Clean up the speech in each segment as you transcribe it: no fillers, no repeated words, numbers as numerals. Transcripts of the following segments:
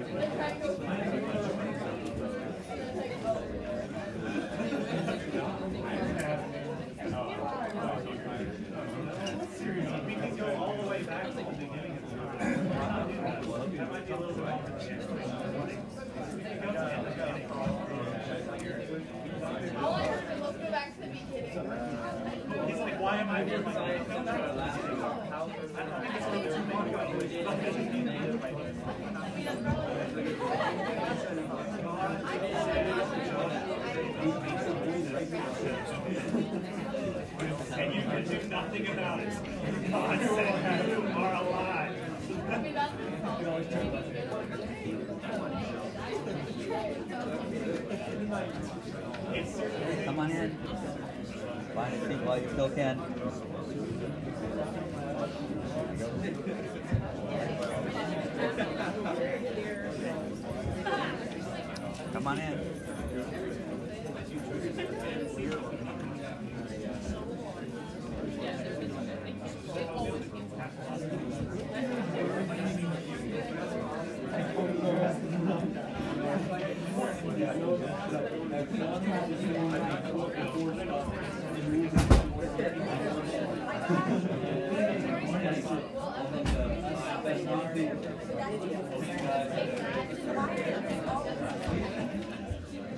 We can go all the way back to the beginning of time. That might be a little bit all I heard was let's go back to the beginning. He's like, why am I here? And you can do nothing about it. God said you are alive. Come on in. Find a seat while you still can. Come on in.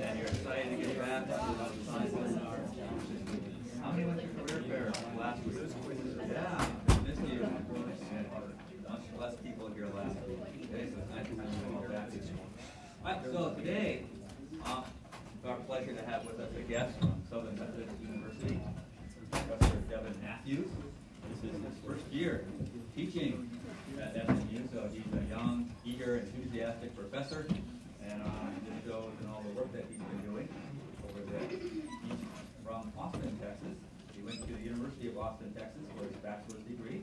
And you're excited to get back. How many went to career fair last week? Yeah, missed you. Much less people here last week. Okay, so it's nice to have you all back. All right, so today, it's our pleasure to have with us a guest from Southern Methodist University, Professor Devin. This is his first year teaching at SMU, so he's a young, eager, enthusiastic professor, and it just shows in all the work that he's been doing over there. He's from Austin, Texas. He went to the University of Austin, Texas for his bachelor's degree,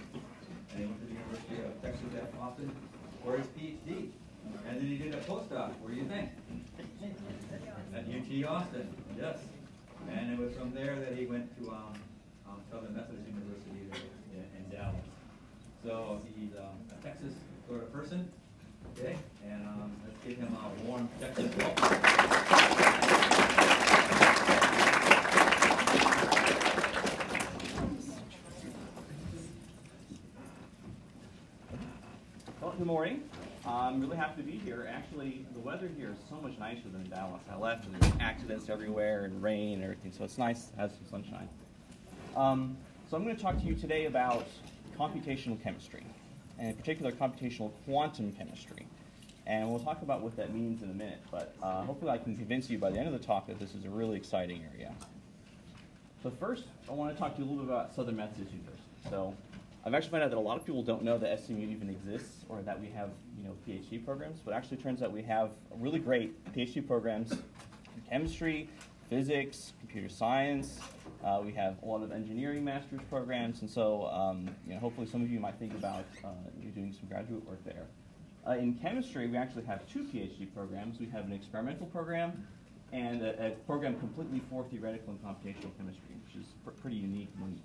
and he went to the University of Texas at Austin for his PhD. And then he did a postdoc. Where do you think? At UT Austin, yes. And it was from there that he went to Southern Methodist University in Dallas. So he's a Texas sort of person, okay? And let's give him a warm Texas welcome. Well, good morning. I'm really happy to be here. Actually, the weather here is so much nicer than in Dallas. I left and there's accidents everywhere and rain and everything, so it's nice to have some sunshine. So I'm going to talk to you today about computational chemistry, and in particular computational quantum chemistry. And we'll talk about what that means in a minute, but hopefully I can convince you by the end of the talk that this is a really exciting area. So first, I want to talk to you a little bit about Southern Methodist University. So I've actually found out that a lot of people don't know that SMU even exists or that we have PhD programs, but actually it turns out we have really great PhD programs in chemistry, physics, computer science. We have a lot of engineering master's programs, and so hopefully some of you might think about doing some graduate work there. In chemistry, we actually have two PhD programs. We have an experimental program and a program completely for theoretical and computational chemistry, which is pretty unique among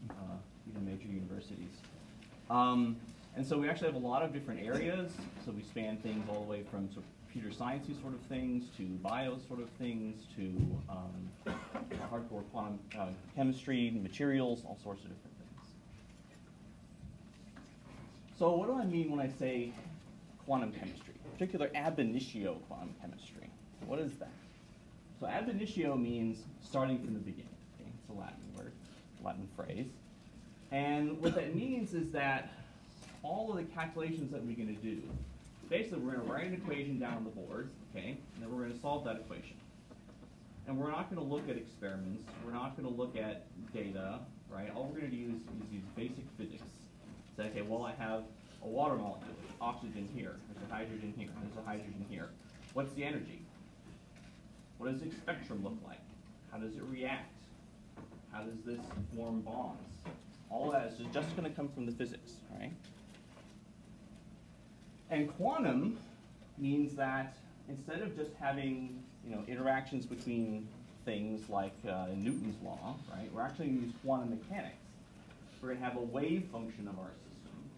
even major universities. And so we actually have a lot of different areas. So we span things all the way from sort of computer sciencey sort of things to bio sort of things to hardcore quantum chemistry, materials, all sorts of different things. So what do I mean when I say quantum chemistry, in particular ab initio quantum chemistry? What is that? So ab initio means starting from the beginning. Okay? It's a Latin word, Latin phrase. And what that means is that all of the calculations that we're going to do, basically we're going to write an equation down on the board, okay, and then we're going to solve that equation. And we're not going to look at experiments, we're not going to look at data, right? All we're going to do is use basic physics. Say, okay, well I have a water molecule, oxygen here, there's a hydrogen here, there's a hydrogen here. What's the energy? What does the spectrum look like? How does it react? How does this form bonds? All of that is just going to come from the physics, right? And quantum means that instead of just having interactions between things like Newton's law, right? We're actually going to use quantum mechanics. We're going to have a wave function of our system,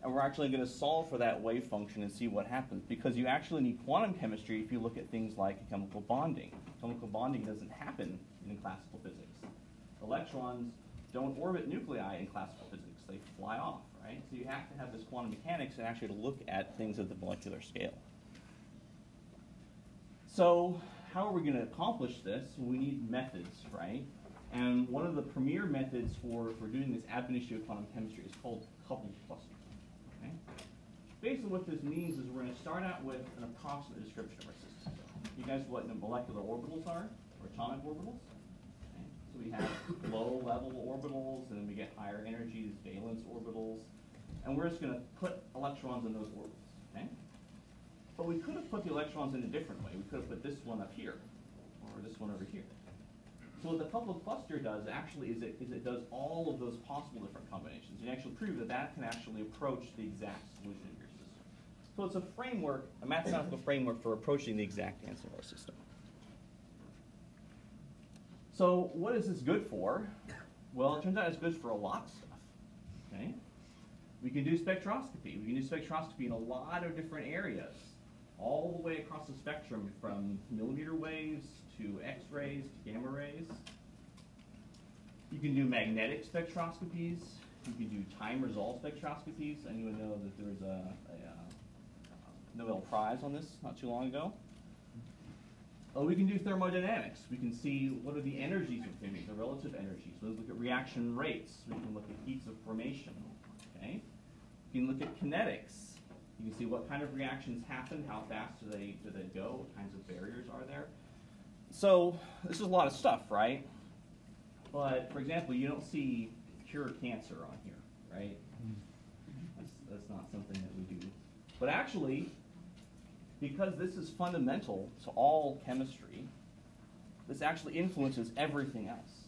and we're actually going to solve for that wave function and see what happens, because you actually need quantum chemistry if you look at things like chemical bonding. Chemical bonding doesn't happen in classical physics. Electrons don't orbit nuclei in classical physics. They fly off, right? So you have to have this quantum mechanics and actually to look at things at the molecular scale. So how are we going to accomplish this? We need methods, right? And one of the premier methods for doing this ab initio quantum chemistry is called coupled clusters. Okay? Basically what this means is we're going to start out with an approximate description of our system. You guys know what molecular orbitals are, or atomic orbitals? Okay? So we have low-level orbitals, and then we get higher energies, valence orbitals, and we're just going to put electrons in those orbitals. Okay? But we could have put the electrons in a different way. We could have put this one up here, or this one over here. So what the coupled cluster does actually is it does all of those possible different combinations. You actually prove that that can actually approach the exact solution of your system. So it's a framework, a mathematical framework for approaching the exact answer of our system. So what is this good for? Well, it turns out it's good for a lot of stuff. Okay? We can do spectroscopy. We can do spectroscopy in a lot of different areas, all the way across the spectrum from millimeter waves to X-rays to gamma rays. You can do magnetic spectroscopies. You can do time-resolved spectroscopies. Anyone know that there was a Nobel Prize on this not too long ago? Oh, we can do thermodynamics. We can see what are the energies of things, the relative energies. We look at reaction rates. We can look at heats of formation. Okay? You can look at kinetics. You can see what kind of reactions happen, how fast do they go, what kinds of barriers are there. So this is a lot of stuff, right? But for example, you don't see cure cancer on here, right? That's not something that we do. But actually, because this is fundamental to all chemistry, this actually influences everything else.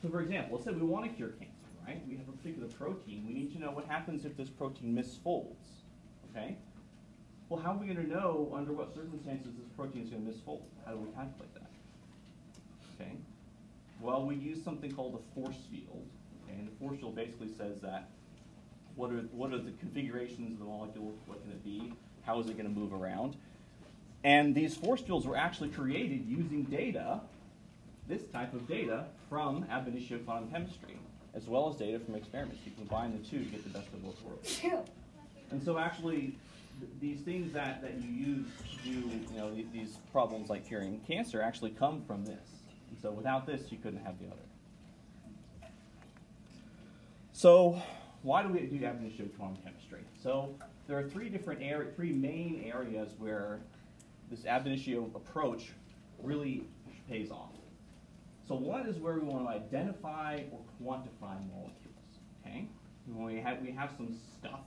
So for example, let's say we want to cure cancer, right? We have a particular protein. We need to know what happens if this protein misfolds, okay? Well, how are we going to know under what circumstances this protein is going to misfold? How do we calculate that? Okay. Well, we use something called a force field. Okay, and the force field basically says that what are the configurations of the molecule? What can it be? How is it going to move around? And these force fields were actually created using data, this type of data, from ab initio quantum chemistry, as well as data from experiments. You combine the two to get the best of both worlds. And so actually, these things that you use to do these problems like curing cancer actually come from this. And so without this, you couldn't have the other. So why do we do ab initio quantum chemistry? So there are three main areas where this ab initio approach really pays off. So one is where we want to identify or quantify molecules. Okay, when we have some stuff.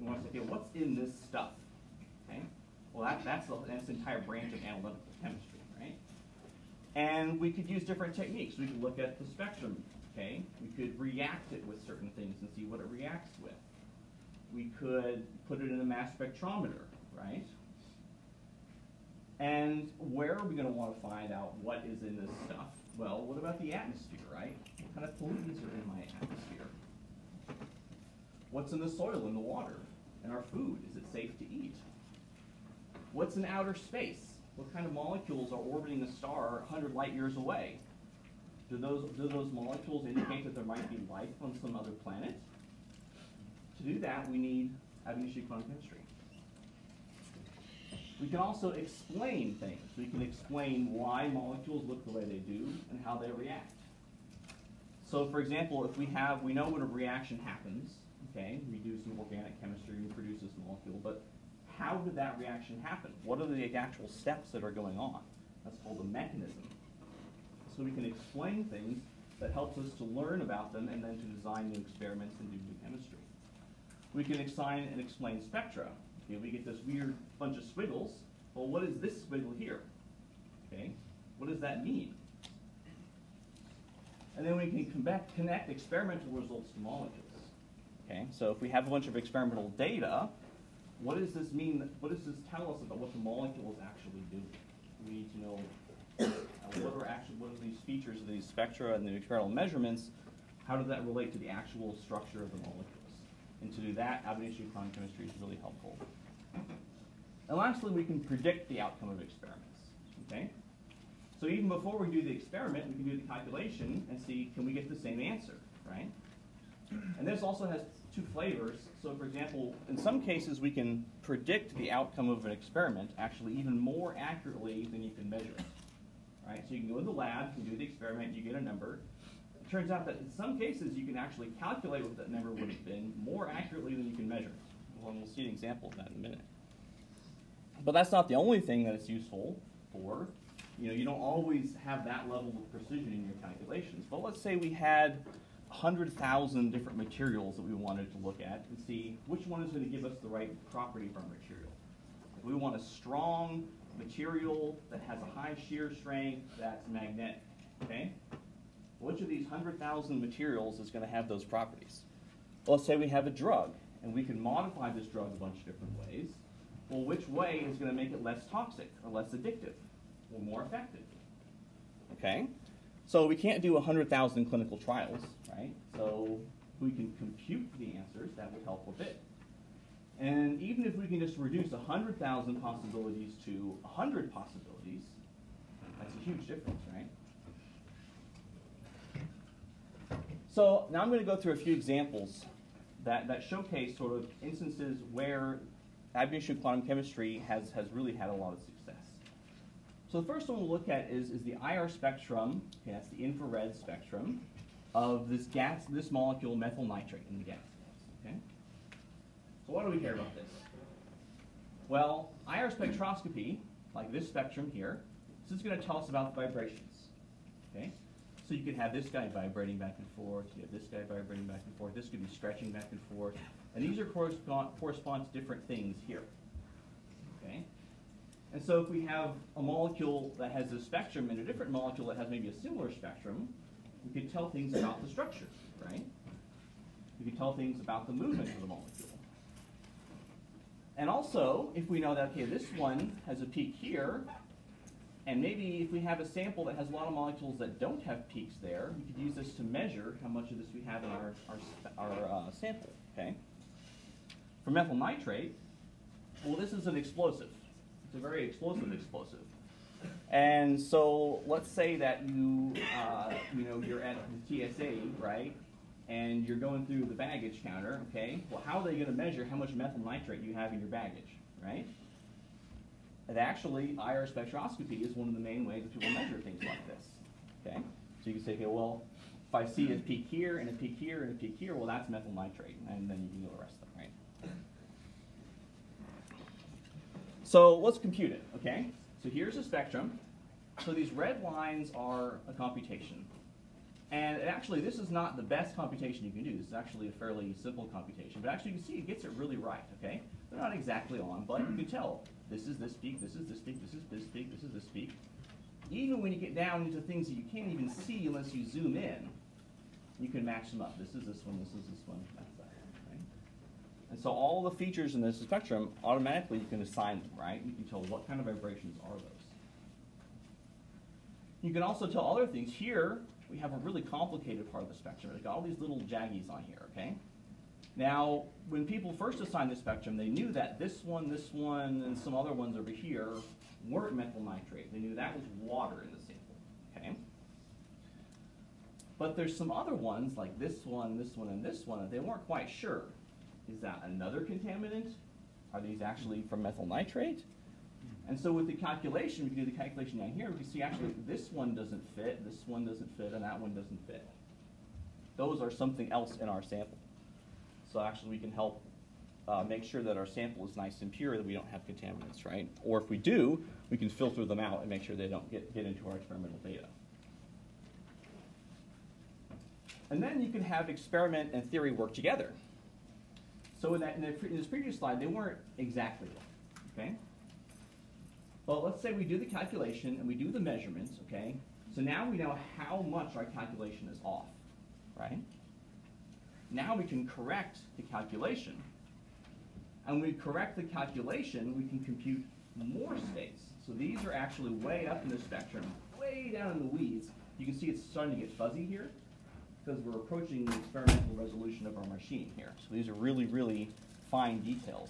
We want to say, okay, what's in this stuff? Okay, well that's an entire branch of analytical chemistry, right? And we could use different techniques. We could look at the spectrum. Okay, we could react it with certain things and see what it reacts with. We could put it in a mass spectrometer, right? And where are we going to want to find out what is in this stuff? Well, what about the atmosphere, right? What kind of pollutants are in my atmosphere? What's in the soil and the water? And our food, is it safe to eat? What's in outer space? What kind of molecules are orbiting a star 100 light years away? Do those molecules indicate that there might be life on some other planet? To do that, we need ab initio quantum chemistry. We can also explain things. We can explain why molecules look the way they do and how they react. So for example, if we know when a reaction happens, okay, we do some organic chemistry and we produce this molecule, but how did that reaction happen? What are the actual steps that are going on? That's called a mechanism. So we can explain things that helps us to learn about them and then to design new experiments and do new chemistry. We can assign and explain spectra. Okay, we get this weird bunch of squiggles. Well, what is this squiggle here? Okay, what does that mean? And then we can connect experimental results to molecules. Okay, so if we have a bunch of experimental data, what does this mean? What does this tell us about what the molecules actually do? We need to know what are these features of these spectra and the experimental measurements? How does that relate to the actual structure of the molecules? And to do that, ab initio quantum chemistry is really helpful. And lastly, we can predict the outcome of experiments. Okay? So even before we do the experiment, we can do the calculation and see, can we get the same answer, right? And this also has two flavors. So for example, in some cases, we can predict the outcome of an experiment actually even more accurately than you can measure it. Right? So you can go to the lab, you can do the experiment, you get a number. It turns out that in some cases, you can actually calculate what that number would have been more accurately than you can measure it. Well, we'll see an example of that in a minute. But that's not the only thing that it's useful for. You don't always have that level of precision in your calculations. But let's say we had 100,000 different materials that we wanted to look at and see which one is going to give us the right property for our material. If we want a strong material that has a high shear strength that's magnetic, okay? Which of these 100,000 materials is going to have those properties? Well, let's say we have a drug, and we can modify this drug a bunch of different ways. Well, which way is going to make it less toxic or less addictive or more effective? Okay? So we can't do 100,000 clinical trials, right? So we can compute the answers. That would help a bit. And even if we can just reduce 100,000 possibilities to 100 possibilities, that's a huge difference, right? So now I'm going to go through a few examples that showcase sort of instances where ab initio quantum chemistry has really had a lot of success. So the first one we'll look at is the IR spectrum. Okay, that's the infrared spectrum of this gas, this molecule methyl nitrate in the gas. Okay. So why do we care about this? Well, IR spectroscopy, like this spectrum here, this is going to tell us about vibrations. Okay. So you could have this guy vibrating back and forth. You have this guy vibrating back and forth. This could be stretching back and forth. And these are correspond to different things here. Okay. And so if we have a molecule that has a spectrum and a different molecule that has maybe a similar spectrum, we can tell things about the structure, right? We can tell things about the movement of the molecule. And also, if we know that, okay, this one has a peak here, and maybe if we have a sample that has a lot of molecules that don't have peaks there, we could use this to measure how much of this we have in our sample, okay? For methyl nitrate, well, this is an explosive. It's a very explosive explosive. And so let's say that you're at the TSA, right? And you're going through the baggage counter, okay? Well, how are they going to measure how much methyl nitrate you have in your baggage, right? And actually, IR spectroscopy is one of the main ways that people measure things like this, okay? So you can say, okay, well, if I see a peak here and a peak here and a peak here, well, that's methyl nitrate, and then you can go the rest of them, right? So let's compute it, okay? So here's a spectrum. So these red lines are a computation. And actually, this is not the best computation you can do. This is actually a fairly simple computation. But actually, you can see it gets it really right, okay? They're not exactly on, but you can tell this is this peak, this is this peak, this is this peak, this is this peak. Even when you get down into things that you can't even see unless you zoom in, you can match them up. This is this one, this is this one, that's that one, right? And so all the features in this spectrum, automatically you can assign them, right? You can tell what kind of vibrations are those. You can also tell other things. Here, we have a really complicated part of the spectrum. We've got all these little jaggies on here, okay? Now, when people first assigned the spectrum, they knew that this one, and some other ones over here weren't methyl nitrate. They knew that was water in the sample, okay? But there's some other ones, like this one, and this one, that they weren't quite sure. Is that another contaminant? Are these actually from methyl nitrate? And so with the calculation, we can do the calculation down here. We can see actually this one doesn't fit, this one doesn't fit, and that one doesn't fit. Those are something else in our sample. So actually we can help make sure that our sample is nice and pure, that we don't have contaminants, right? Or if we do, we can filter them out and make sure they don't get into our experimental data. And then you can have experiment and theory work together. So in this previous slide, they weren't exactly one, okay? Well, let's say we do the calculation and we do the measurements, okay? So now we know how much our calculation is off, right? Now we can correct the calculation. And when we correct the calculation, we can compute more states. So these are actually way up in the spectrum, way down in the weeds. You can see it's starting to get fuzzy here. because we're approaching the experimental resolution of our machine here. So these are really, really fine details.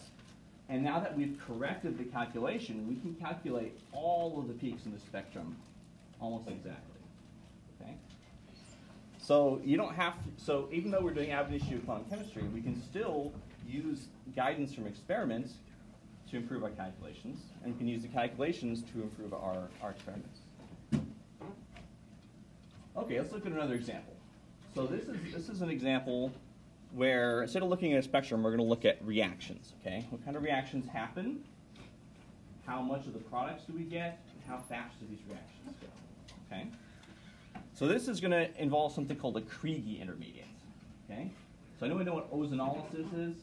And now that we've corrected the calculation, we can calculate all of the peaks in the spectrum almost exactly. Okay? So you don't have to, so even though we're doing ab initio quantum chemistry, we can still use guidance from experiments to improve our calculations, and we can use the calculations to improve our experiments. Okay, let's look at another example. So this is an example where instead of looking at a spectrum, we're going to look at reactions. Okay, what kind of reactions happen? How much of the products do we get? And how fast do these reactions go? Okay. So this is going to involve something called a Kriege intermediate. Okay. So anyone know what ozonolysis is?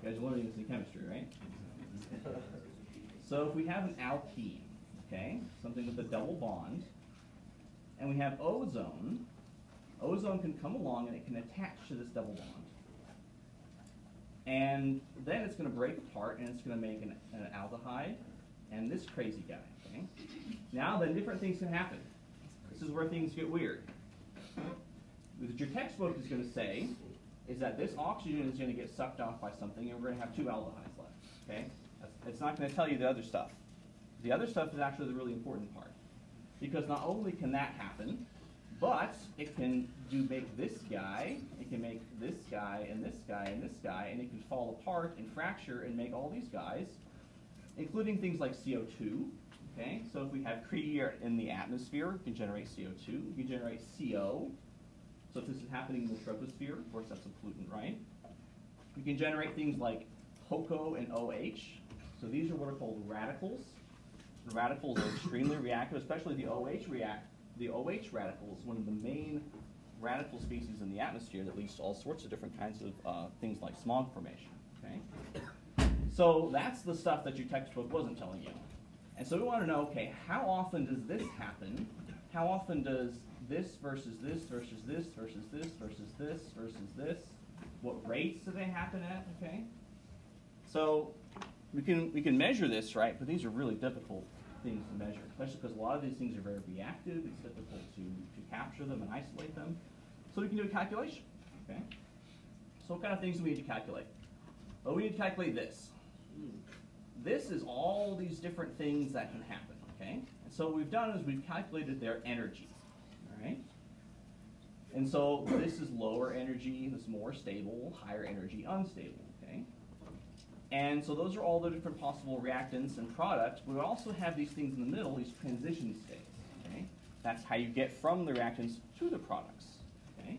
You guys are learning this in chemistry, right? So if we have an alkene, okay, something with a double bond, and we have ozone, ozone can come along and it can attach to this double bond. And then it's going to break apart and it's going to make an aldehyde and this crazy guy. Okay? Now then different things can happen. This is where things get weird. What your textbook is going to say is that this oxygen is going to get sucked off by something and we're going to have two aldehydes left. Okay? It's not going to tell you the other stuff. The other stuff is actually the really important part. Because not only can that happen, but it can make this guy, it can make this guy, and this guy, and this guy, and it can fall apart and fracture and make all these guys, including things like CO2. Okay, so if we have Kriege in the atmosphere, we can generate CO2. We can generate CO. So if this is happening in the troposphere, of course that's a pollutant, right? We can generate things like HOCO and OH. So these are what are called radicals. The radicals are extremely reactive, especially the OH radical is one of the main radical species in the atmosphere that leads to all sorts of different kinds of things like smog formation. Okay? So that's the stuff that your textbook wasn't telling you. And so we want to know, okay, how often does this happen? How often does this versus this versus this versus this versus this versus this? What rates do they happen at? Okay? So we can measure this, right? But these are really difficult things to measure, especially because a lot of these things are very reactive. It's difficult to capture them and isolate them. So we can do a calculation. Okay? So what kind of things do we need to calculate? Well, we need to calculate this. This is all these different things that can happen. Okay? And so what we've done is we've calculated their energy. All right? And so this is lower energy, this is more stable, higher energy, unstable. Okay? And so those are all the different possible reactants and products. We also have these things in the middle, these transition states. Okay? That's how you get from the reactants to the products. Okay?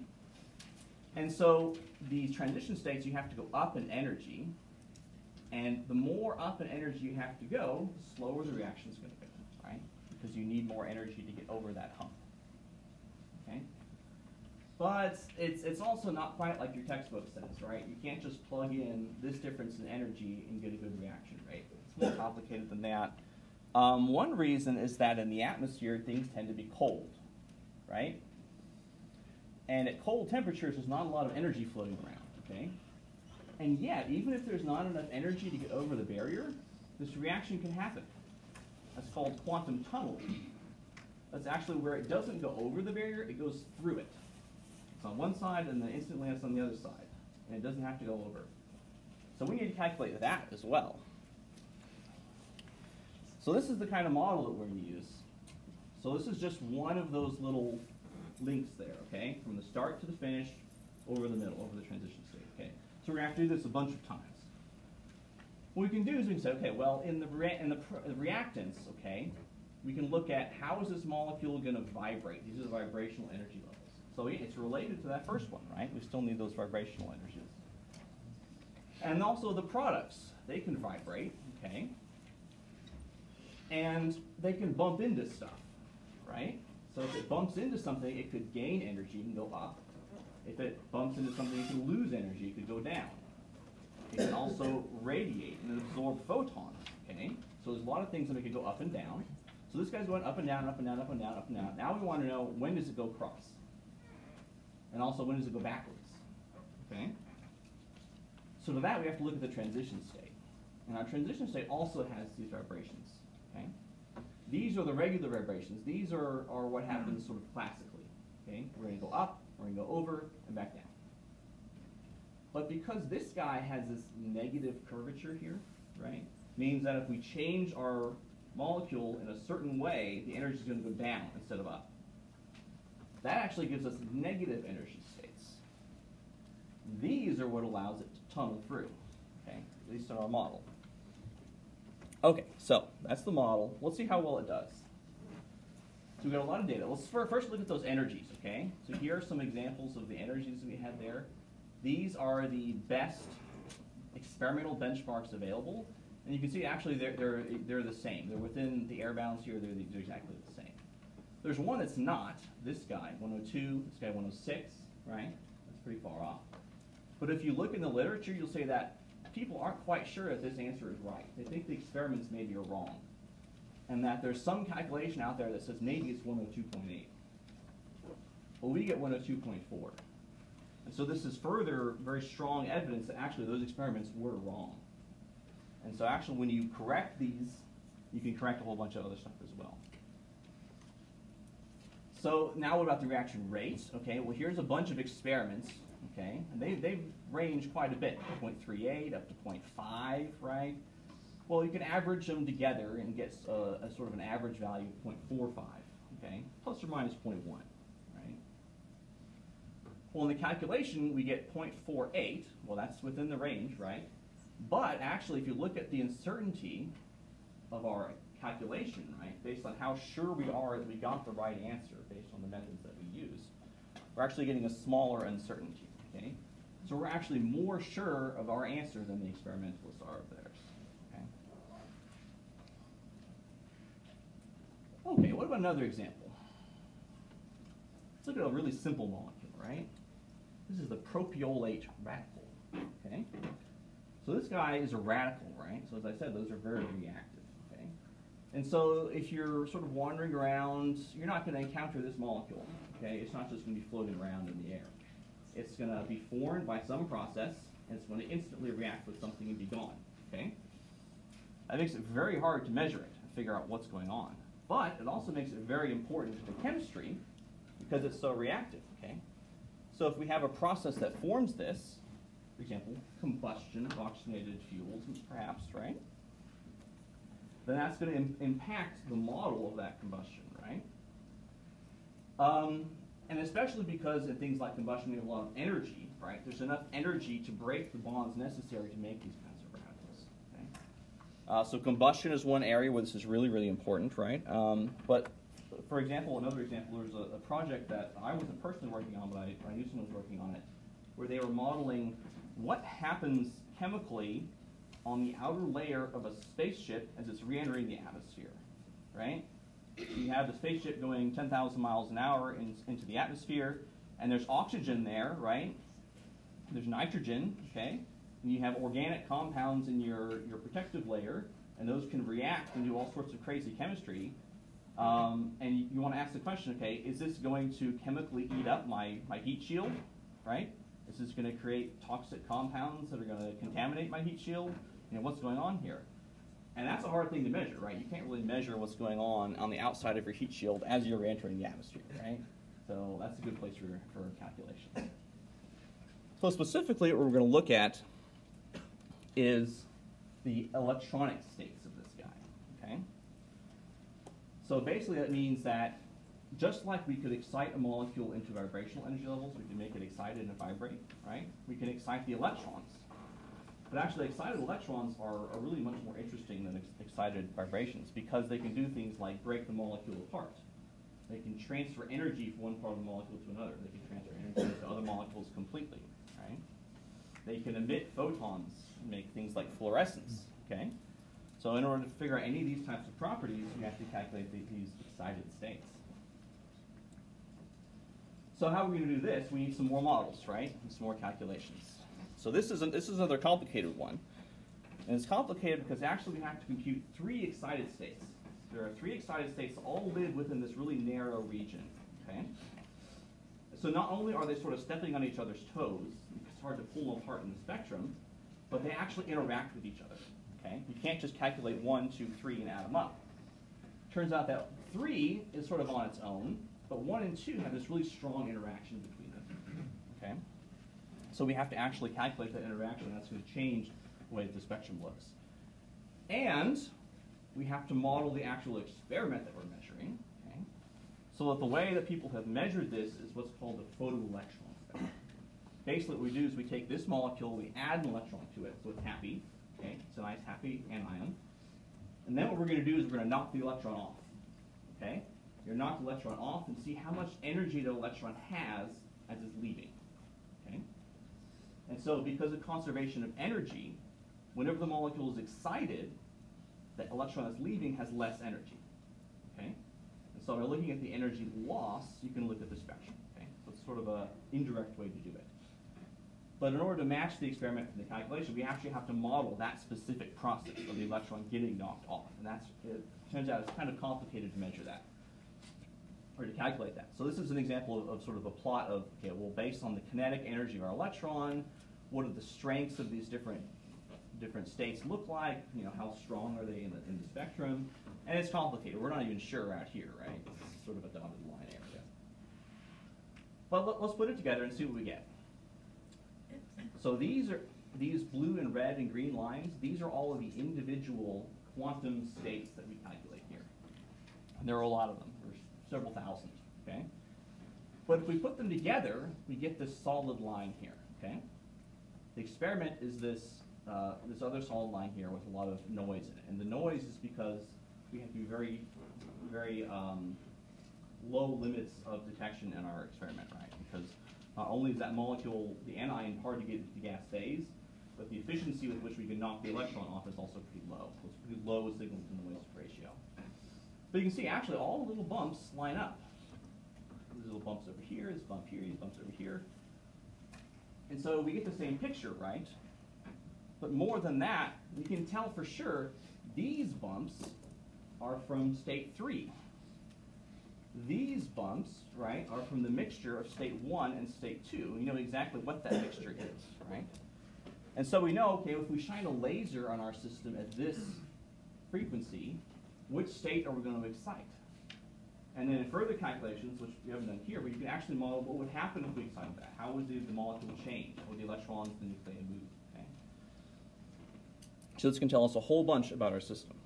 And so these transition states, you have to go up in energy. And the more up in energy you have to go, the slower the reaction is going to go. Right? Because you need more energy to get over that hump. Okay? But it's also not quite like your textbook says, right? You can't just plug in this difference in energy and get a good reaction rate. It's more complicated than that. One reason is that in the atmosphere, things tend to be cold, right? And at cold temperatures, there's not a lot of energy floating around, okay? And yet, even if there's not enough energy to get over the barrier, this reaction can happen. That's called quantum tunneling. That's actually where it doesn't go over the barrier, it goes through it. It's on one side and then instantly it's on the other side. And it doesn't have to go over. So we need to calculate that as well. So this is the kind of model that we're going to use. So this is just one of those little links there, okay? From the start to the finish, over the middle, over the transition state, okay? So we're going to have to do this a bunch of times. What we can do is we can say, okay, well, in the reactants, okay, we can look at how is this molecule going to vibrate. These are the vibrational energy levels. So it's related to that first one, right? We still need those vibrational energies. And also the products, they can vibrate, okay? And they can bump into stuff, right? So if it bumps into something, it could gain energy and go up. If it bumps into something, it can lose energy, it could go down. It can also radiate and absorb photons, okay? So there's a lot of things that make it go up and down. So this guy's going up and down, up and down, up and down, up and down. Now we want to know, when does it go across? And also, when does it go backwards? Okay? So to that, we have to look at the transition state. And our transition state also has these vibrations. Okay? These are the regular vibrations. These are what happens sort of classically. Okay, we're going to go up, we're going to go over, and back down. But because this guy has this negative curvature here, right, means that if we change our molecule in a certain way, the energy is going to go down instead of up. That actually gives us negative energy states. These are what allows it to tunnel through, okay, at least in our model. Okay, so that's the model. Let's see how well it does. So we've got a lot of data. Let's first look at those energies, okay? So here are some examples of the energies we had there. These are the best experimental benchmarks available. And you can see actually they're the same. They're within the air bounds here. They're exactly the same. There's one that's not. This guy, 102, this guy 106, right? That's pretty far off. But if you look in the literature, you'll see that people aren't quite sure if this answer is right. They think the experiments maybe are wrong. And that there's some calculation out there that says maybe it's 102.8. Well, we get 102.4. And so this is further very strong evidence that actually those experiments were wrong. And so actually when you correct these, you can correct a whole bunch of other stuff as well. So now what about the reaction rates? Okay, well here's a bunch of experiments, okay, and they range quite a bit, 0.38 up to 0.5, right? Well, you can average them together and get a sort of an average value of 0.45, okay, plus or minus 0.1, right? Well, in the calculation, we get 0.48. Well, that's within the range, right? But actually, if you look at the uncertainty of our calculation, right, based on how sure we are that we got the right answer based on the methods that we use, we're actually getting a smaller uncertainty, okay? So we're actually more sure of our answer than the experimentalists are of theirs. Okay, what about another example? Let's look at a really simple molecule, right? This is the propiolate radical, okay? So this guy is a radical, right? So as I said, those are very reactive, okay? And so if you're sort of wandering around, you're not going to encounter this molecule, okay? It's not just going to be floating around in the air. It's going to be formed by some process, and it's going to instantly react with something and be gone, okay? That makes it very hard to measure it and figure out what's going on. But it also makes it very important to the chemistry because it's so reactive, okay? So if we have a process that forms this, for example, combustion of oxygenated fuels, perhaps, right? Then that's going to impact the model of that combustion, right? And especially because in things like combustion, we have a lot of energy, right? There's enough energy to break the bonds necessary to make these kinds of radicals, okay? So combustion is one area where this is really, really important, right? But for example, another example, there's a project that I wasn't personally working on, but I knew someone was working on it, where they were modeling what happens chemically on the outer layer of a spaceship as it's re-entering the atmosphere, right? You have the spaceship going 10,000 miles an hour into the atmosphere, and there's oxygen there, right? There's nitrogen, okay? And you have organic compounds in your protective layer, and those can react and do all sorts of crazy chemistry. And you want to ask the question, okay, is this going to chemically eat up my heat shield, right? Is this going to create toxic compounds that are going to contaminate my heat shield? You know, what's going on here? And that's a hard thing to measure, right? You can't really measure what's going on the outside of your heat shield as you're entering the atmosphere, right? So that's a good place for calculations. So specifically, what we're going to look at is the electronic states of this guy, okay? So basically that means that just like we could excite a molecule into vibrational energy levels, we can make it excited and vibrate, right? We can excite the electrons. But actually excited electrons are really much more interesting than excited vibrations because they can do things like break the molecule apart. They can transfer energy from one part of the molecule to another. They can transfer energy to other molecules completely, right? They can emit photons and make things like fluorescence, okay? So in order to figure out any of these types of properties, you have to calculate these excited states. So how are we going to do this? We need some more models, right? And some more calculations. So this is another complicated one. And it's complicated because actually we have to compute 3 excited states. There are 3 excited states that all live within this really narrow region, okay? So not only are they sort of stepping on each other's toes, it's hard to pull them apart in the spectrum, but they actually interact with each other, okay? You can't just calculate 1, 2, 3 and add them up. Turns out that 3 is sort of on its own, but 1 and 2 have this really strong interaction between them. Okay? So we have to actually calculate that interaction. That's going to change the way the spectrum looks. And we have to model the actual experiment that we're measuring. Okay? So that the way that people have measured this is what's called the photoelectron experiment. Basically what we do is we take this molecule, we add an electron to it, so it's happy. Okay? It's a nice happy anion. And then what we're going to do is we're going to knock the electron off. Okay? You're going to knock the electron off and see how much energy the electron has as it's leaving. Okay? And so because of conservation of energy, whenever the molecule is excited, the electron that's leaving has less energy. Okay? And so by looking at the energy loss, you can look at the spectrum. Okay? So it's sort of an indirect way to do it. But in order to match the experiment and the calculation, we actually have to model that specific process of the electron getting knocked off. And it turns out it's kind of complicated to measure that, or to calculate that. So this is an example of sort of a plot of, okay, well, based on the kinetic energy of our electron, what are the strengths of these different states look like? You know, how strong are they in the spectrum? And it's complicated. We're not even sure out here, right? It's sort of a dotted line area. But let's put it together and see what we get. So these blue and red and green lines, these are all of the individual quantum states that we calculate here. And there are a lot of them. There's several thousand, okay? But if we put them together, we get this solid line here, okay? The experiment is this other solid line here with a lot of noise in it. And the noise is because we have to be very, very low limits of detection in our experiment, right? Because not only is that molecule, the anion, hard to get into the gas phase, but the efficiency with which we can knock the electron off is also pretty low. So it's pretty low signal to noise ratio. But you can see actually all the little bumps line up. There's little bumps over here, this bump here, these bumps over here. And so we get the same picture, right? But more than that, we can tell for sure these bumps are from state 3. These bumps, right, are from the mixture of state 1 and state 2. We know exactly what that mixture is, right? And so we know, okay, if we shine a laser on our system at this frequency, which state are we going to excite? And then in further calculations, which we haven't done here, but you can actually model what would happen if we excited that. How would the molecule change? How would the electrons, the nuclei move? Okay? So this can tell us a whole bunch about our system.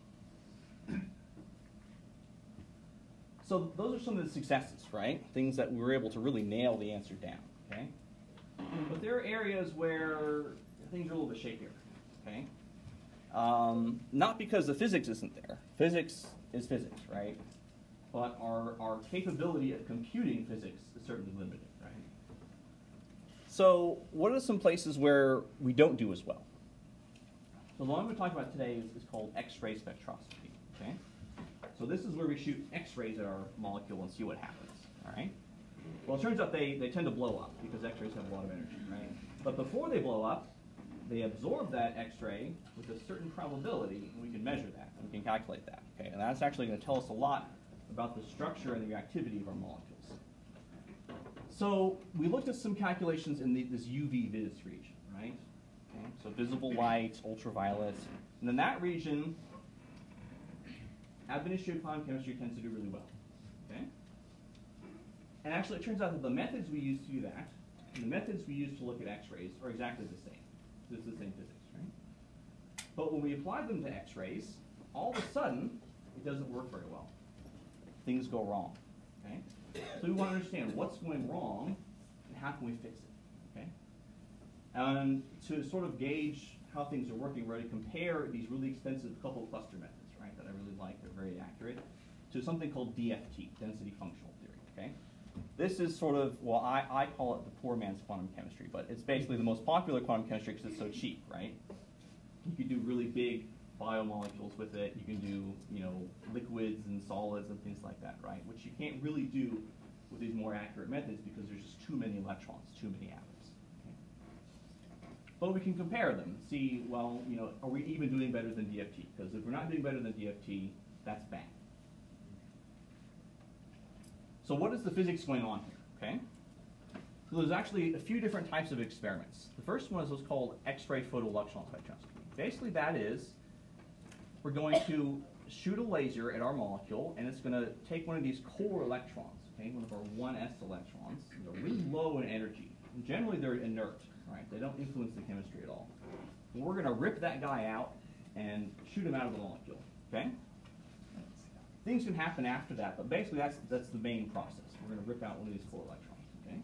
So those are some of the successes, right? Things that we were able to really nail the answer down, okay? But there are areas where things are a little bit shakier, okay? Not because the physics isn't there. Physics is physics, right? But our capability of computing physics is certainly limited, right? So what are some places where we don't do as well? So the one we're talking about today is called X-ray spectroscopy, okay? So this is where we shoot X-rays at our molecule and see what happens, all right? Well, it turns out they tend to blow up because X-rays have a lot of energy, right? But before they blow up, they absorb that X-ray with a certain probability, and we can measure that, and we can calculate that, okay? And that's actually going to tell us a lot about the structure and the reactivity of our molecules. So we looked at some calculations in this UV-vis region, right? Okay? So visible light, ultraviolet, and in that region, ab initio quantum chemistry tends to do really well, okay? And actually, it turns out that the methods we use to do that and the methods we use to look at X-rays are exactly the same. It's the same physics, right? But when we apply them to X-rays, all of a sudden, it doesn't work very well. Things go wrong, okay? So we want to understand what's going wrong and how can we fix it, okay? And to sort of gauge how things are working, we're going to compare these really expensive coupled cluster methods, right, that I really like, they're very accurate, to something called DFT, density functional theory, okay? This is sort of, well, I call it the poor man's quantum chemistry, but it's basically the most popular quantum chemistry because it's so cheap, right? You can do really big biomolecules with it. You can do, liquids and solids and things like that, right? Which you can't really do with these more accurate methods because there's just too many electrons, too many atoms. Okay? But we can compare them and see, well, are we even doing better than DFT? Because if we're not doing better than DFT, that's bad. So what is the physics going on here, okay? So there's actually a few different types of experiments. The first one is what's called X-ray photoelectron spectroscopy. Basically that is, we're going to shoot a laser at our molecule, and it's going to take one of these core electrons, okay, one of our 1s electrons. They're really low in energy. And generally, they're inert, right? They don't influence the chemistry at all. We're going to rip that guy out and shoot him out of the molecule, okay? Things can happen after that, but basically that's the main process. We're going to rip out one of these 4 electrons, okay?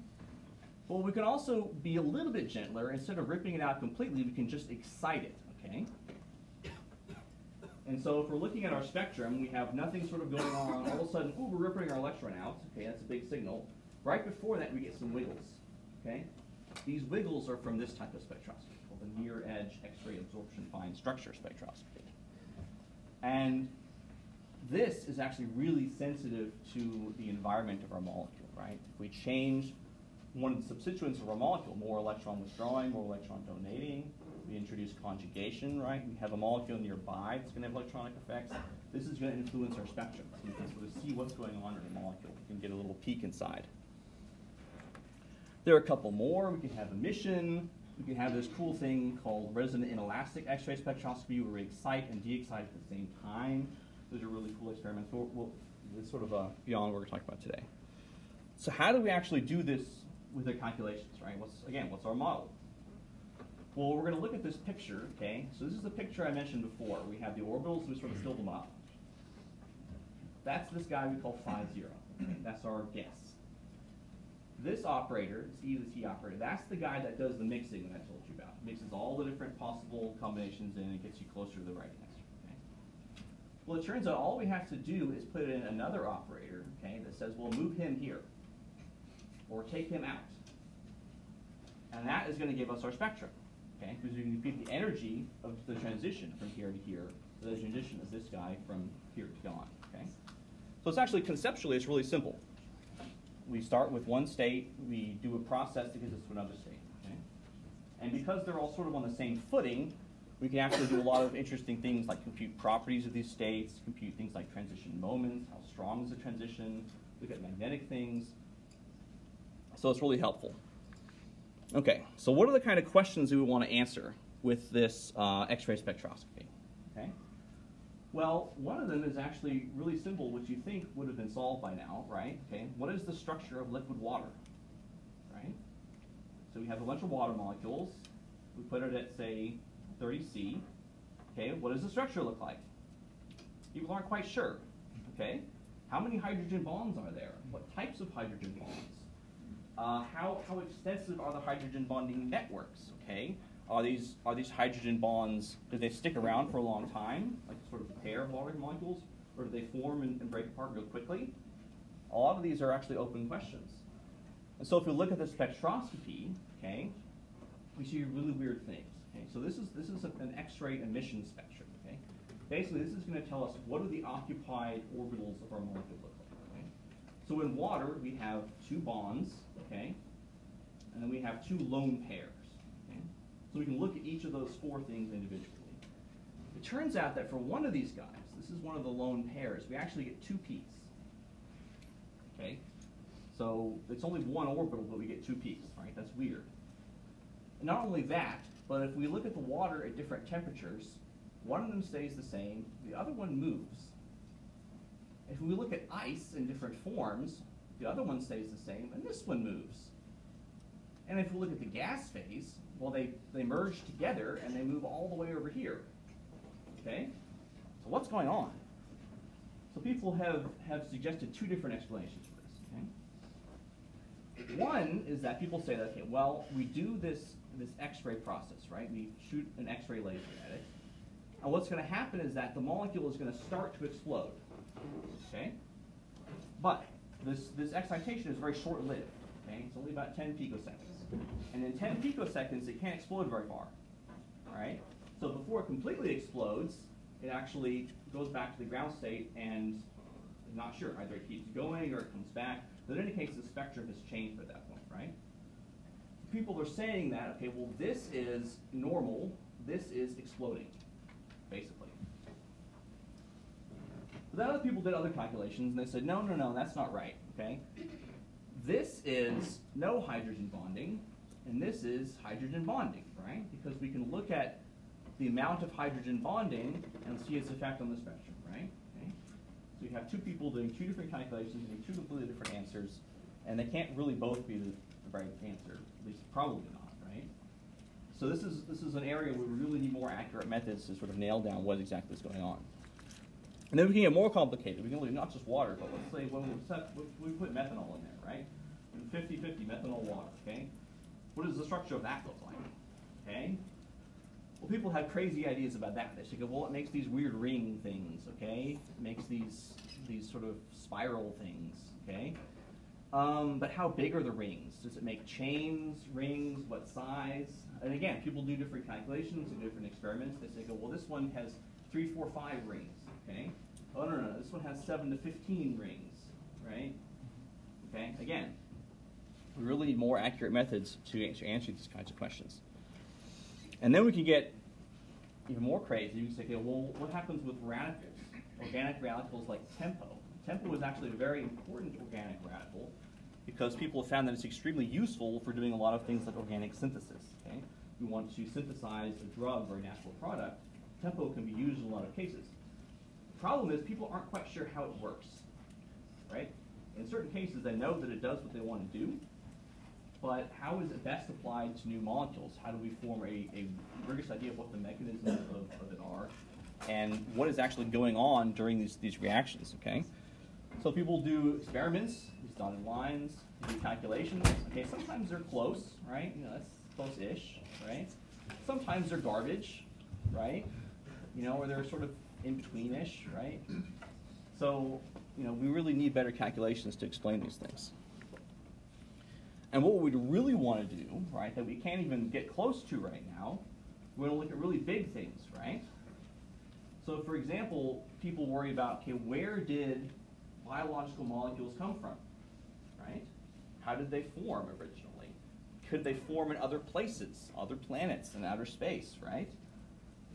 Well, we can also be a little bit gentler. Instead of ripping it out completely, we can just excite it, okay? And so if we're looking at our spectrum, we have nothing sort of going on. All of a sudden, ooh, we're ripping our electron out. Okay, that's a big signal. Right before that, we get some wiggles, okay? These wiggles are from this type of spectroscopy, called the near-edge X-ray absorption fine structure spectroscopy. And this is actually really sensitive to the environment of our molecule, right? If we change one of the substituents of our molecule, more electron withdrawing, more electron donating, we introduce conjugation, right? We have a molecule nearby that's going to have electronic effects. This is going to influence our spectrum. So we can sort of see what's going on in the molecule. We can get a little peek inside. There are a couple more. We can have emission. We can have this cool thing called resonant inelastic X-ray spectroscopy, where we excite and de-excite at the same time. Those are really cool experiments. It's sort of beyond what we're talking about today. So how do we actually do this with the calculations, right? What's our model? Well, we're going to look at this picture, okay? So this is the picture I mentioned before. We have the orbitals, we sort of fill them up. That's this guy we call 5, 0. Okay? That's our guess. This operator, this E to the T operator, that's the guy that does the mixing that I told you about. It mixes all the different possible combinations in and gets you closer to the right answer. Okay? Well, it turns out all we have to do is put in another operator, okay, that says, well, move him here, or take him out. And that is going to give us our spectrum. Okay, because we can repeat the energy of the transition from here to here. So the transition is this guy from here to gone. Okay, so it's actually conceptually it's really simple. We start with one state, we do a process that gets us to another state. Okay, and because they're all sort of on the same footing, we can actually do a lot of interesting things like compute properties of these states, compute things like transition moments, how strong is the transition, look at magnetic things. So it's really helpful. Okay, so what are the kind of questions we would want to answer with this X-ray spectroscopy? Okay, well, one of them is actually really simple, which you think would have been solved by now, right? Okay, what is the structure of liquid water, right? So we have a bunch of water molecules. We put it at, say, 30 C. Okay, what does the structure look like? People aren't quite sure. Okay, how many hydrogen bonds are there? What types of hydrogen bonds? How extensive are the hydrogen bonding networks? Okay, are these hydrogen bonds? Do they stick around for a long time, like sort of a pair of large molecules, or do they form and break apart real quickly? A lot of these are actually open questions. And so if we look at the spectroscopy, okay, we see really weird things. Okay, so this is an X-ray emission spectrum. Okay, basically this is going to tell us what do the occupied orbitals of our molecule look like. Okay, so in water we have 2 bonds. Okay, and then we have 2 lone pairs. Okay? So we can look at each of those 4 things individually. It turns out that for one of these guys, this is one of the lone pairs, we actually get 2 peaks. Okay, so it's only 1 orbital, but we get 2 peaks. Right? That's weird. And not only that, but if we look at the water at different temperatures, one of them stays the same, the other one moves. If we look at ice in different forms, the other one stays the same, and this one moves. And if we look at the gas phase, well, they merge together, and they move all the way over here. Okay? So what's going on? So people have suggested 2 different explanations for this. Okay? One is that people say that, okay, well, we do this X-ray process, right? We shoot an X-ray laser at it. And what's going to happen is that the molecule is going to start to explode. Okay? But this excitation is very short-lived. Okay? It's only about 10 picoseconds. And in 10 picoseconds, it can't explode very far. All right? So before it completely explodes, it actually goes back to the ground state and is not sure. Either it keeps going or it comes back. But in any case, the spectrum has changed at that point, right? People are saying that, okay, well, this is normal. This is exploding, basically. But then other people did other calculations, and they said, no, that's not right, okay? This is no hydrogen bonding, and this is hydrogen bonding, right? Because we can look at the amount of hydrogen bonding and see its effect on the spectrum, right? Okay? So you have two people doing two different calculations, getting two completely different answers, and they can't really both be the right answer, at least probably not, right? So this is an area where we really need more accurate methods to sort of nail down what exactly is going on. And then we can get more complicated. We can look at not just water, but let's say when we put methanol in there, right? 50-50 methanol water, okay? What does the structure of that look like, okay? Well, people have crazy ideas about that. They say, well, it makes these weird ring things, okay? It makes these sort of spiral things, okay? But how big are the rings? Does it make chains, rings, what size? And again, people do different calculations and different experiments. They say, well, this one has 3, 4, 5 rings, okay? Oh, no, this one has 7 to 15 rings, right? Okay, again, we really need more accurate methods to answer these kinds of questions. And then we can get even more crazy. You can say, okay, well, what happens with radicals? Organic radicals like tempo. Tempo is actually a very important organic radical because people have found that it's extremely useful for doing a lot of things like organic synthesis. Okay? We want to synthesize a drug or a natural product. Tempo can be used in a lot of cases. The problem is people aren't quite sure how it works, right? In certain cases, they know that it does what they want to do, but how is it best applied to new molecules? How do we form a rigorous idea of what the mechanisms of it are, and what is actually going on during these reactions, okay? So people do experiments, these dotted lines, do calculations. Okay, sometimes they're close, right? You know, that's close-ish, right? Sometimes they're garbage, right? You know, or they're sort of in-between-ish, right? So, you know, we really need better calculations to explain these things. And what we'd really want to do, right, that we can't even get close to right now, we're going to look at really big things, right? So, for example, people worry about, okay, where did biological molecules come from, right? How did they form originally? Could they form in other places, other planets in outer space, right?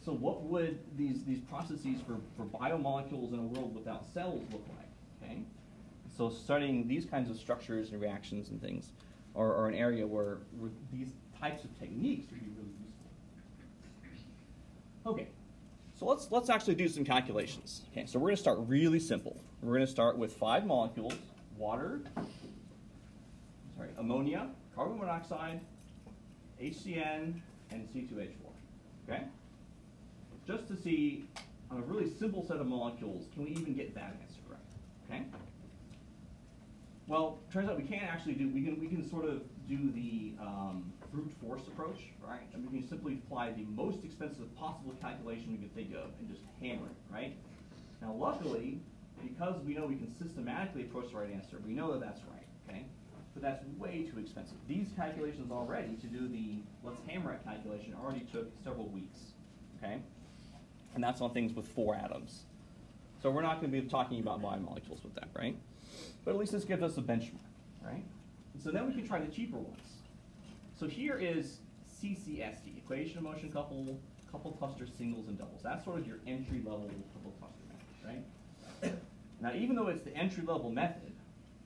So what would these processes for biomolecules in a world without cells look like, okay? So studying these kinds of structures and reactions and things are an area where these types of techniques would be really useful. Okay, so let's actually do some calculations. Okay, so we're going to start really simple. We're going to start with 5 molecules: ammonia, carbon monoxide, HCN, and C2H4. Okay, just to see on a really simple set of molecules, can we even get that answer right? Okay. Well, turns out we can't actually do. We can sort of do the brute force approach, right? And we can simply apply the most expensive possible calculation we can think of and just hammer it, right? Now, luckily, because we know we can systematically approach the right answer, we know that that's right, okay? But that's way too expensive. These calculations already, to do the let's hammer it calculation, already took several weeks, okay? And that's on things with 4 atoms. So we're not going to be talking about biomolecules with that, right? But at least this gives us a benchmark, right? And so then we can try the cheaper ones. So here is CCSD, equation of motion couple cluster singles and doubles. That's sort of your entry-level couple cluster method, right? Now, even though it's the entry-level method,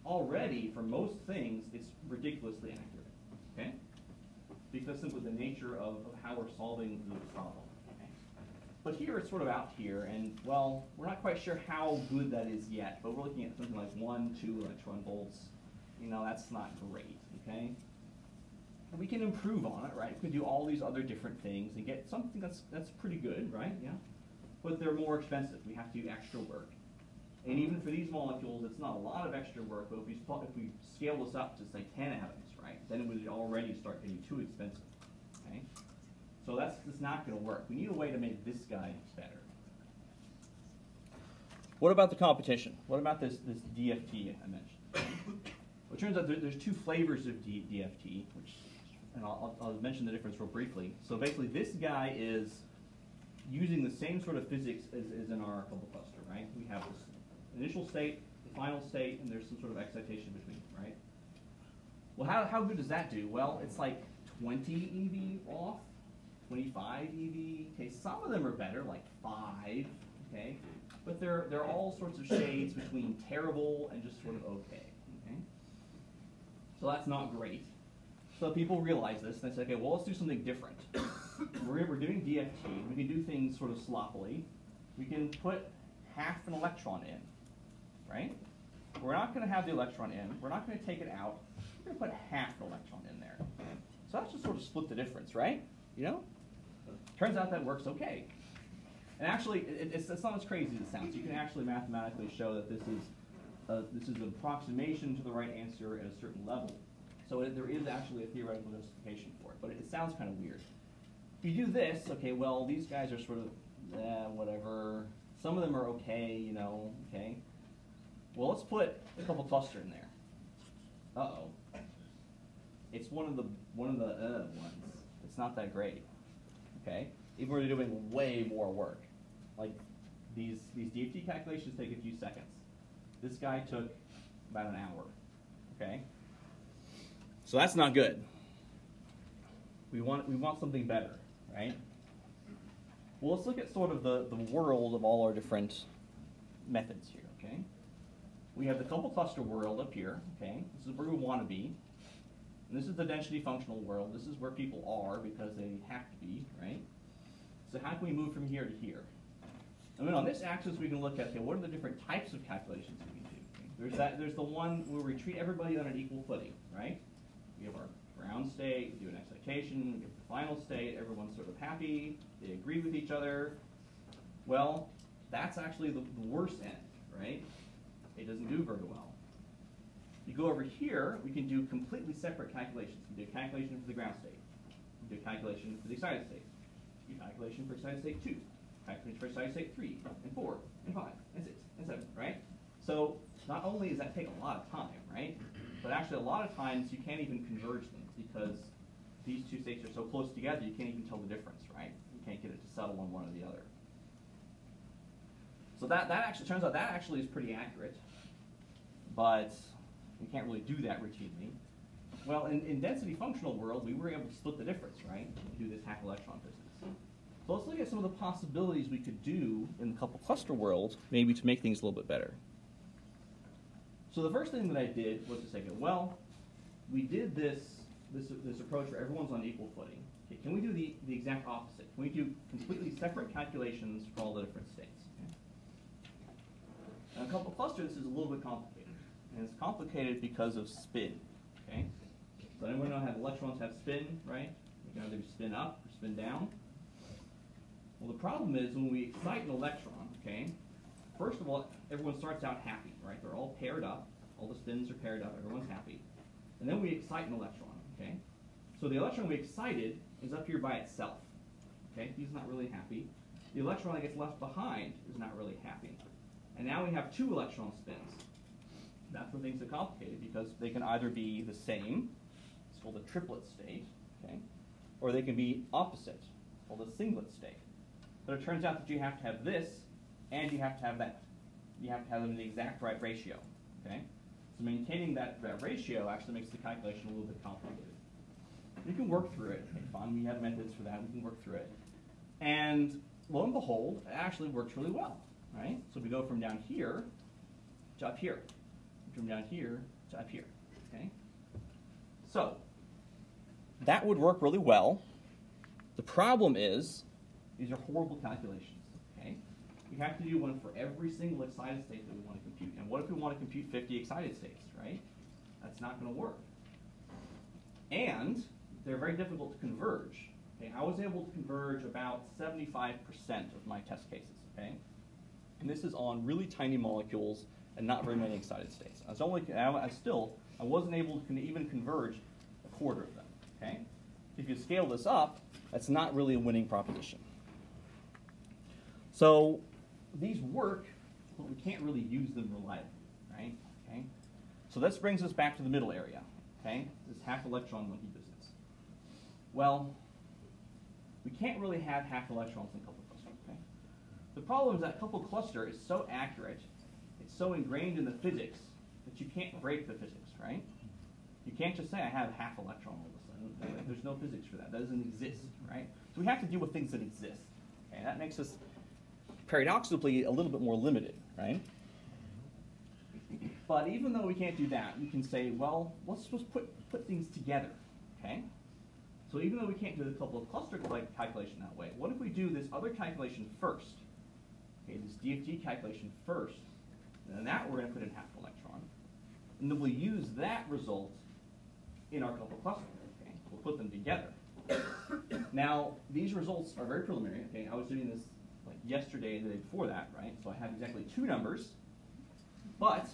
already for most things, it's ridiculously accurate, okay? Because simply the nature of how we're solving the problem. But here it's sort of out here, and well, we're not quite sure how good that is yet, but we're looking at something like 1, 2 electron volts. You know, that's not great, okay? We can improve on it, right? We can do all these other different things and get something that's pretty good, right? Yeah. But they're more expensive. We have to do extra work. And even for these molecules, it's not a lot of extra work, but if we scale this up to, say, 10 atoms, right, then it would already start getting too expensive, okay? So that's just not going to work. We need a way to make this guy better. What about the competition? What about this DFT I mentioned? Well, it turns out there's 2 flavors of DFT, which, and I'll mention the difference real briefly. So basically, this guy is using the same sort of physics as in our couple cluster, right? We have this initial state, the final state, and there's some sort of excitation between them, right? Well, how good does that do? Well, it's like 20 EV off. 25 EV. Okay, some of them are better, like 5. Okay, but they're all sorts of shades between terrible and just sort of okay. Okay, so that's not great. So people realize this and they say, okay, well, let's do something different. We're doing DFT. We can do things sort of sloppily. We can put half an electron in. right? We're not going to have the electron in. We're not going to take it out. We're going to put half the electron in there. So that's just sort of split the difference, right? You know? Turns out that works okay. And actually, it's not as crazy as it sounds. You can actually mathematically show that this is an approximation to the right answer at a certain level. So there is actually a theoretical justification for it, but it sounds kind of weird. If you do this, okay, well, these guys are sort of, whatever. Some of them are okay, you know, okay. Well, let's put a couple cluster in there. Uh-oh. It's one of the ones. It's not that great, okay? Even when we're doing way more work. Like, these DFT calculations take a few seconds. This guy took about an hour, okay? So that's not good. We want something better, right? Well, let's look at sort of the world of all our different methods here, okay? We have the couple cluster world up here, okay? This is where we want to be. And this is the density functional world. This is where people are because they have to be, right? So how can we move from here to here? I mean, on this axis, we can look at, okay, what are the different types of calculations we can do? There's the one where we treat everybody on an equal footing, right? We have our ground state, we do an excitation, we get the final state, everyone's sort of happy, they agree with each other. Well, that's actually the worst end, right? It doesn't do very well. You go over here, we can do completely separate calculations. We do a calculation for the ground state. We do a calculation for the excited state. We do a calculation for excited state 2. Calculation for excited state 3, and 4, and 5, and 6, and 7, right? So not only does that take a lot of time, right? But actually a lot of times you can't even converge them because these two states are so close together you can't even tell the difference, right? You can't get it to settle on one or the other. So that actually turns out that actually is pretty accurate, but we can't really do that routinely. Well, in density functional world, we were able to split the difference, right? And do this half electron business. So let's look at some of the possibilities we could do in the couple cluster world, maybe to make things a little bit better. So the first thing that I did was to say, well, we did this approach where everyone's on equal footing. Okay, can we do the exact opposite? Can we do completely separate calculations for all the different states? Okay. Now, in a couple cluster, this is a little bit complicated. And it's complicated because of spin. Okay? So anyone know how electrons have spin, right? They can either spin up or spin down. Well, the problem is when we excite an electron, okay, first of all, everyone starts out happy, right? They're all paired up. All the spins are paired up. Everyone's happy. And then we excite an electron, okay? So the electron we excited is up here by itself, okay? He's not really happy. The electron that gets left behind is not really happy. And now we have two electron spins. That's where things are complicated because they can either be the same, it's called a triplet state, okay? Or they can be opposite, it's called a singlet state. But it turns out that you have to have this and you have to have that. You have to have them in the exact right ratio, okay? So maintaining that ratio actually makes the calculation a little bit complicated. You can work through it. Okay, fine, we have methods for that. We can work through it. And lo and behold, it actually works really well, right? So we go from down here to up here. From down here to up here, okay? So that would work really well. The problem is these are horrible calculations, okay? We have to do one for every single excited state that we want to compute. And what if we want to compute 50 excited states, right? That's not going to work. And they're very difficult to converge. Okay? I was able to converge about 75% of my test cases, okay? And this is on really tiny molecules and not very many excited states. I wasn't able to even converge a quarter of them, okay? If you scale this up, that's not really a winning proposition. So these work, but we can't really use them reliably, right? Okay. So this brings us back to the middle area, okay? This half electron monkey business. Well, we can't really have half electrons in couple cluster, okay? The problem is that couple cluster is so accurate, it's so ingrained in the physics that you can't break the physics, right? You can't just say I have half electron all of a sudden. There's no physics for that. That doesn't exist, right? So we have to deal with things that exist. Okay, that makes us paradoxically a little bit more limited, right? But even though we can't do that, we can say, well, let's just put things together, okay? So even though we can't do the couple of cluster calculation that way, what if we do this other calculation first? Okay, this DFT calculation first, And that we're going to put in half an electron. And then we'll use that result in our couple cluster. Okay? We'll put them together. Now, these results are very preliminary. Okay? I was doing this like yesterday and the day before that, right? So I have exactly 2 numbers, but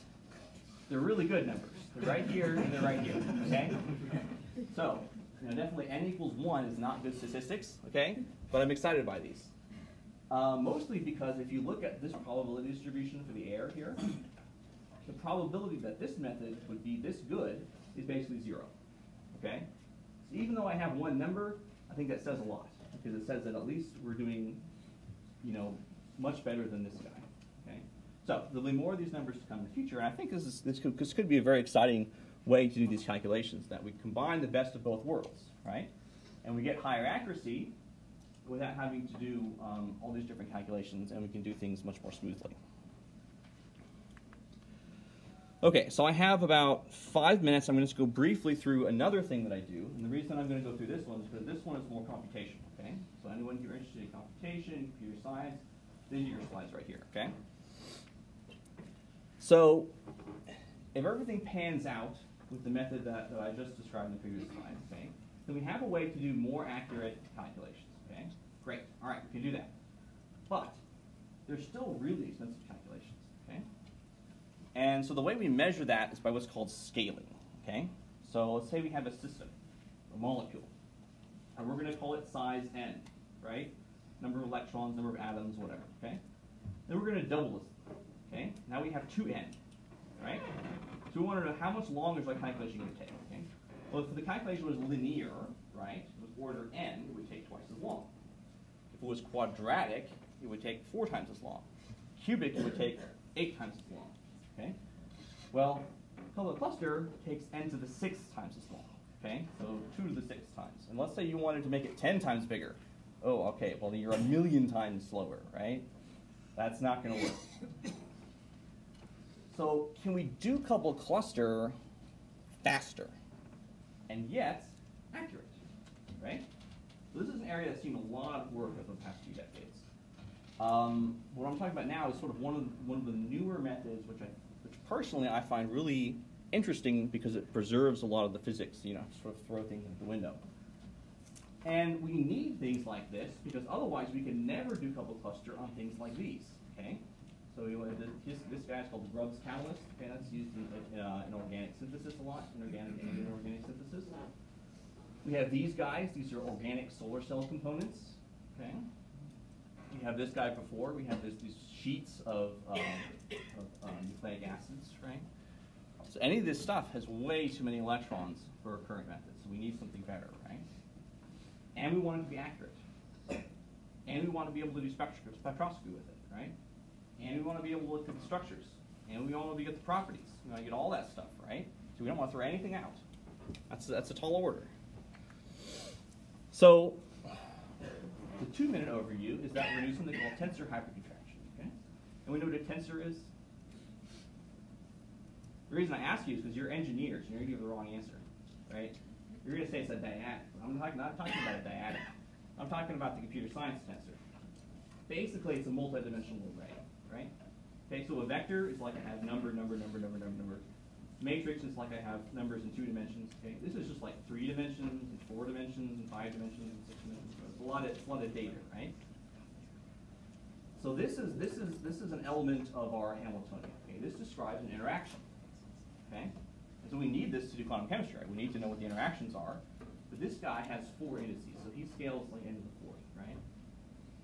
they're really good numbers. They're right here and they're right here. Okay? So, definitely n equals 1 is not good statistics, okay? But I'm excited by these. Mostly because if you look at this probability distribution for the air here, the probability that this method would be this good is basically 0, okay? So even though I have one number, I think that says a lot, because it says that at least we're doing, much better than this guy, okay? So there'll be more of these numbers to come in the future, and I think this could be a very exciting way to do these calculations, that we combine the best of both worlds, right? And we get higher accuracy without having to do all these different calculations, and we can do things much more smoothly. Okay, so I have about 5 minutes. I'm going to go briefly through another thing that I do, and the reason I'm going to go through this one is because this one is more computational, okay? So anyone who's interested in computation, computer science, these are your slides right here, okay? So if everything pans out with the method that I just described in the previous slide, okay, then we have a way to do more accurate calculations, okay? Great, all right, we can do that. But they're still really expensive calculations, okay? And so the way we measure that is by what's called scaling, okay? So let's say we have a system, a molecule, and we're going to call it size n, right? Number of electrons, number of atoms, whatever, okay? Then we're going to double this, okay? Now we have 2n, right? So we want to know how much longer is our calculation going to take, okay? Well, if the calculation was linear, right, with order n, it would take twice as long. If it was quadratic, it would take 4 times as long. Cubic, it would take 8 times as long, okay? Well, couple cluster takes n to the 6th times as long, okay? So 2 to the 6th times. And let's say you wanted to make it 10 times bigger. Oh, okay, well, you're 1,000,000 times slower, right? That's not going to work. So can we do coupled cluster faster and yet accurate, right? So this is an area that's seen a lot of work over the past few decades. What I'm talking about now is sort of one of the newer methods, which personally I find really interesting because it preserves a lot of the physics, sort of throw things out the window. And we need things like this because otherwise we can never do coupled cluster on things like these, okay? So this guy is called the Grubbs catalyst. Okay, that's used in organic synthesis a lot, in organic and inorganic synthesis. We have these guys. These are organic solar cell components. Okay. We have this guy before. We have these sheets of nucleic acids, right? So any of this stuff has way too many electrons for our current method. So we need something better, right? And we want it to be accurate. And we want to be able to do spectroscopy with it, right? And we want to be able to look at the structures. And we want to be at the properties. We want to get all that stuff, right? So we don't want to throw anything out. That's a tall order. So the 2-minute overview is that we're going to do something called tensor hypercontraction. Okay? And we know what a tensor is. The reason I ask you is because you're engineers and you're going to give the wrong answer, right? You're going to say it's a dyadic. I'm not talking about a dyadic. I'm talking about the computer science tensor. Basically, it's a multidimensional array, right? Okay, so a vector is like I have number. Matrix is like I have numbers in 2 dimensions. Okay, this is just like 3 dimensions, and 4 dimensions, and 5 dimensions, and 6 dimensions. It's a lot of data, right? So this is an element of our Hamiltonian. Okay, this describes an interaction. Okay, and so we need this to do quantum chemistry. Right? We need to know what the interactions are. But this guy has 4 indices, so he scales like n to the 4th, right?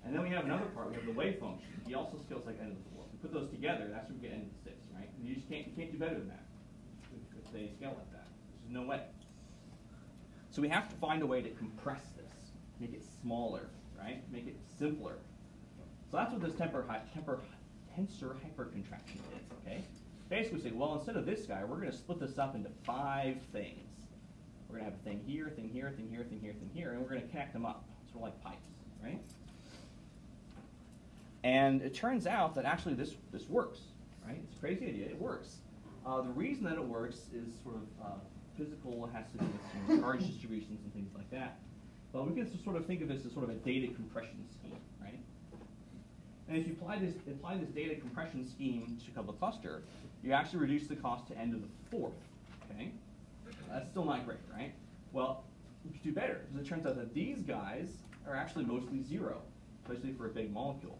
And then we have another part. We have the wave function. He also scales like n to the 4th. We put those together, that's when we get n to the 6th, right? And you just can't do better than that if they scale like that. There's no way. So we have to find a way to compress this, make it smaller, right? Make it simpler. So that's what this tensor hypercontraction is, okay? Basically we say, well, instead of this guy, we're going to split this up into 5 things. We're going to have a thing here, thing here, thing here, thing here, thing here, and we're going to connect them up, sort of like pipes, right? And it turns out that actually this works, right? It's a crazy idea, it works. The reason that it works is sort of physical, it has to do with some charge distributions and things like that. But we can sort of think of this as sort of a data compression scheme, right? And if you apply this data compression scheme to a cluster, you actually reduce the cost to n to the fourth. Okay, that's still not great, right? Well, you can do better, because it turns out that these guys are actually mostly zero, especially for a big molecule.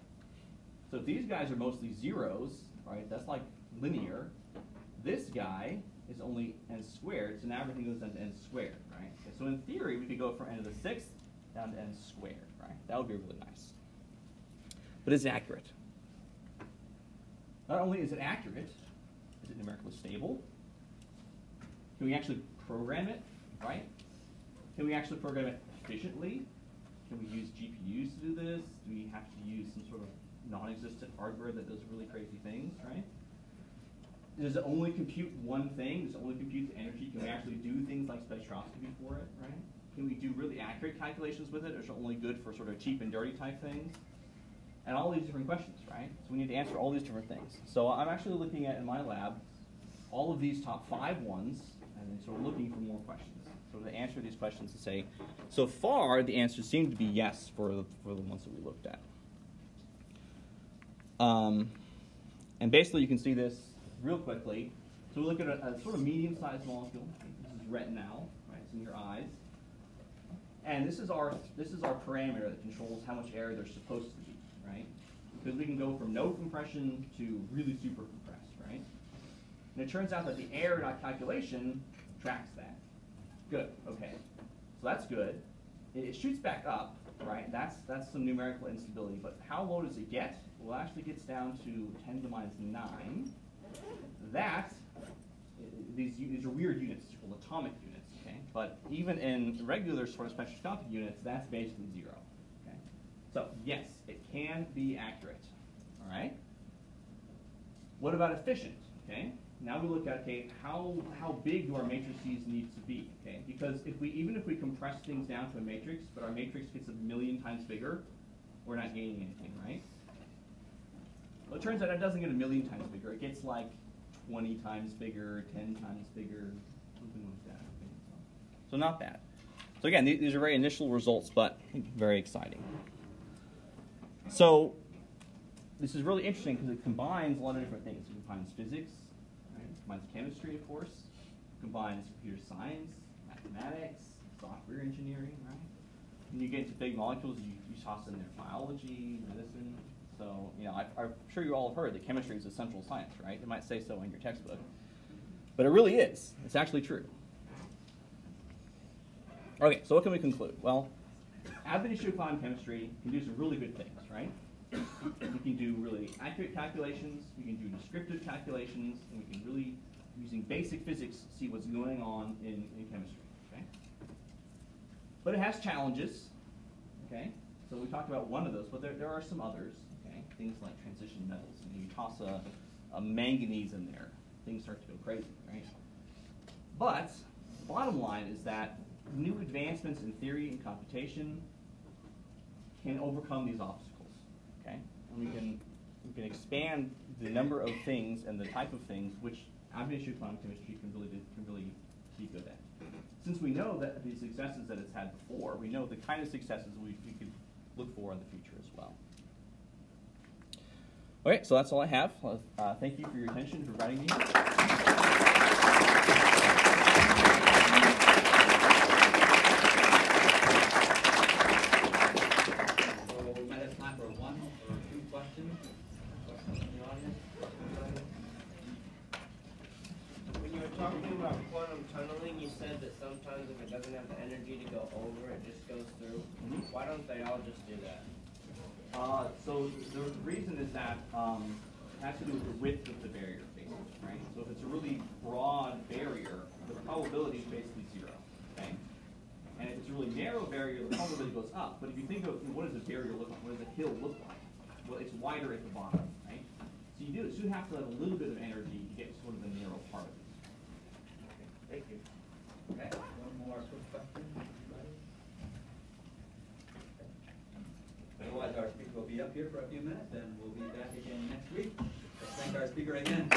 So if these guys are mostly zeros, right, that's like linear. This guy is only n squared, so now everything goes down to n squared, right? Okay, so in theory, we could go from n to the sixth down to n squared, right? That would be really nice. But is it accurate? Not only is it accurate, is it numerically stable? Can we actually program it, right? Can we actually program it efficiently? Can we use GPUs to do this? Do we have to use some sort of non-existent hardware that does really crazy things, right? Does it only compute one thing? Does it only compute the energy? Can we actually do things like spectroscopy for it, right? Can we do really accurate calculations with it, or is it only good for sort of cheap and dirty type things? And all these different questions, right? So we need to answer all these different things. So I'm actually looking at, in my lab, all of these top 5 ones, and then sort of looking for more questions. So to answer these questions and say, so far the answers seem to be yes for the ones that we looked at. And basically you can see this real quickly. So we look at a sort of medium-sized molecule. This is retinal, right? It's in your eyes. And this is our parameter that controls how much air there's supposed to be, right? Because we can go from no compression to really super compressed, right? And it turns out that the air in our calculation tracks that. Good, okay. So that's good. It shoots back up, right? That's some numerical instability. But how low does it get? Well, it actually gets down to 10 to the minus 9. These are weird units, they're called atomic units, okay? But even in regular sort of spectroscopic units, that's basically 0, okay? So yes, it can be accurate, all right? What about efficient, okay? Now we look at, okay, how big do our matrices need to be, okay? Because even if we compress things down to a matrix, but our matrix gets 1,000,000 times bigger, we're not gaining anything, right? Well, it turns out it doesn't get 1,000,000 times bigger. It gets like 20 times bigger, 10 times bigger, something like that. Okay? So not bad. So again, these are very initial results, but very exciting. So this is really interesting because it combines a lot of different things. It combines physics, right? It combines chemistry, of course. It combines computer science, mathematics, software engineering, right? When you get into big molecules, you toss in there biology, medicine. So, you know, I'm sure you all have heard that chemistry is a central science, right? It might say so in your textbook. But it really is. It's actually true. Okay, so what can we conclude? Well, ab initio quantum chemistry can do some really good things, right? We can do really accurate calculations, we can do descriptive calculations, and we can really, using basic physics, see what's going on in chemistry, okay? But it has challenges, okay? So we talked about one of those, but there are some others, okay? Things like transition metals. You toss a manganese in there, things start to go crazy, right? But the bottom line is that new advancements in theory and computation can overcome these obstacles, okay? And we can expand the number of things and the type of things which ab initio quantum chemistry can really be good at. Since we know that the successes that it's had before, we know the kind of successes we could look for in the future as well. Okay, so that's all I have. Thank you for your attention and for inviting me. So we might have time for 1 or 2 questions. Questions from the audience? When you were talking about quantum tunneling, you said that sometimes if it doesn't have the energy to go over, it just goes through. Why don't they all just do that? So the reason is that it has to do with the width of the barrier, basically, right? So if it's a really broad barrier, the probability is basically 0, okay? And if it's a really narrow barrier, the probability goes up. But if you think of what does a barrier look like, what does a hill look like? Well, it's wider at the bottom, right? So you should have to have a little bit of energy to get sort of the narrow part of it. Thank you. Okay, one more quick question. Otherwise, our speaker will be up here for a few minutes, and we'll be back again next week. Let's thank our speaker again.